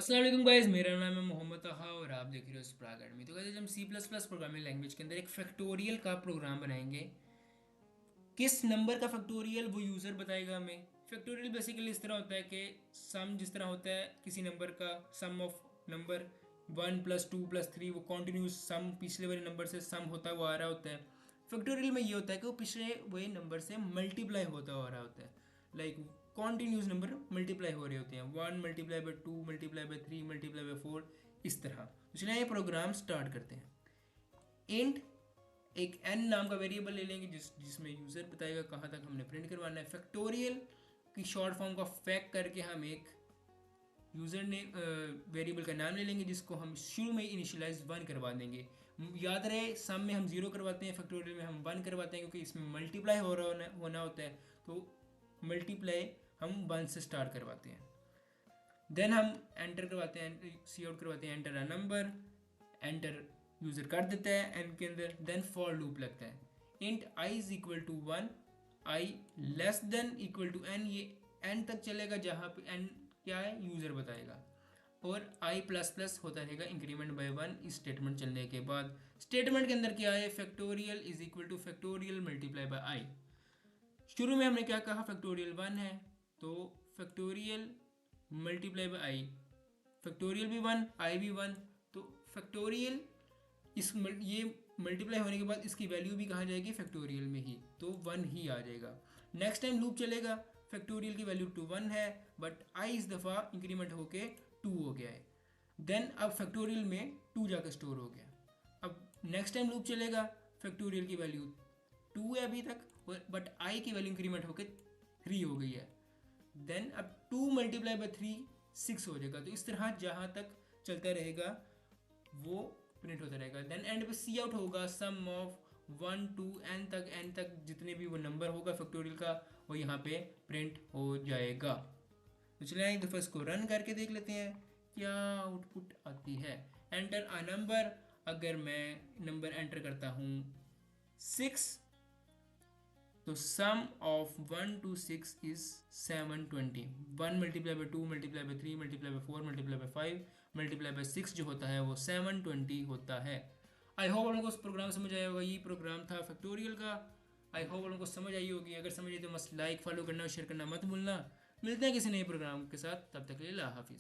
अस्सलाम वालेकुम गाइस, मेरा नाम है मोहम्मद तहा और आप देख रहे हो स्प्रा अकेडमी। तो गाइस हम C plus plus programming language के अंदर एक फैक्टोरियल का प्रोग्राम बनाएंगे। किस नंबर का फैक्टोरियल वो यूज़र बताएगा हमें। फैक्टोरियल बेसिकली इस तरह होता है कि सम जिस तरह होता है किसी नंबर का, सम ऑफ नंबर 1 + 2 + 3, वो कॉन्टिन्यूस सम पिछले वाले नंबर से सम होता हुआ आ रहा होता है। फैक्टोरियल में ये होता है कि वो पिछले वही नंबर से मल्टीप्लाई होता हुआ आ रहा होता है। लाइक कॉन्टिन्यूस नंबर मल्टीप्लाई हो रहे होते हैं, 1 × 2 × 2 × 4, इस तरह। तो चलिए ये प्रोग्राम स्टार्ट करते हैं। इंट एक एन नाम का वेरिएबल ले लेंगे जिसमें यूज़र बताएगा कहाँ तक हमने प्रिंट करवाना है। फैक्टोरियल की शॉर्ट फॉर्म का फैक्ट करके हम एक यूज़र ने वेरिएबल का नाम ले लेंगे जिसको हम शुरू में इनिशियलाइज 1 करवा देंगे। याद रहे, सम में हम 0 करवाते हैं, फैक्टोरियल में हम 1 करवाते हैं, क्योंकि इसमें मल्टीप्लाई हो रहा होना होता है। तो मल्टीप्लाई हम 1 से स्टार्ट करवाते हैं। देन हम एंटर करवाते हैं, सी आउट करवाते हैं, enter a number. Enter user कर देता है एन के अंदर। देन फॉर लूप लगता है। Int i is equal to 1, i less than equal to n, ये एन तक चलेगा जहाँ पे एन क्या है यूज़र बताएगा। और आई प्लस प्लस होता रहेगा इंक्रीमेंट बाय 1 इस स्टेटमेंट चलने के बाद। स्टेटमेंट के अंदर क्या है, factorial is equal to factorial multiply by I. शुरू में हमने क्या कहा, फैक्टोरियल 1 है, तो factorial multiply by I, factorial भी 1, आई भी 1। तो फैक्टोरियल ये मल्टीप्लाई होने के बाद इसकी वैल्यू भी कहाँ जाएगी, फैक्टोरियल में ही, तो 1 ही आ जाएगा। नेक्स्ट टाइम लूप चलेगा, फैक्टोरियल की वैल्यू 1 है, बट आई इस दफ़ा इंक्रीमेंट होके 2 हो गया है। देन अब फैक्टोरियल में 2 जाकर स्टोर हो गया। अब नेक्स्ट टाइम लूप चलेगा, फैक्टोरियल की वैल्यू 2 है अभी तक, बट आई की वैल्यू इंक्रीमेंट होकर 3 हो गई है। देन अब 2 × 3 6 हो जाएगा। तो इस तरह जहाँ तक चलता रहेगा वो प्रिंट होता रहेगा। देन एंड पे सी आउट होगा, सम ऑफ 1 to n तक, n तक जितने भी वो नंबर होगा फैक्टोरियल का, वो यहाँ पे प्रिंट हो जाएगा। तो चलिए एक दफ़ा इसको रन करके देख लेते हैं क्या आउटपुट आती है। एंटर अ नंबर, अगर मैं नंबर एंटर करता हूँ 6, तो sum of 1 to 6 is 720। 1 multiply by 2 multiply by 3 multiply by 4 multiply by 5 multiply by 6 जो होता है वो 720 होता है। आई होप आप लोगों को उस प्रोग्राम समझ आया होगा। ये प्रोग्राम था फैक्टोरियल का। आई होप आप लोगों को समझ आई होगी। अगर समझ आई तो मस्त लाइक फॉलो करना और शेयर करना मत भूलना। मिलते हैं किसी नए प्रोग्राम के साथ, तब तक के लिए अल्लाह हाफिज़।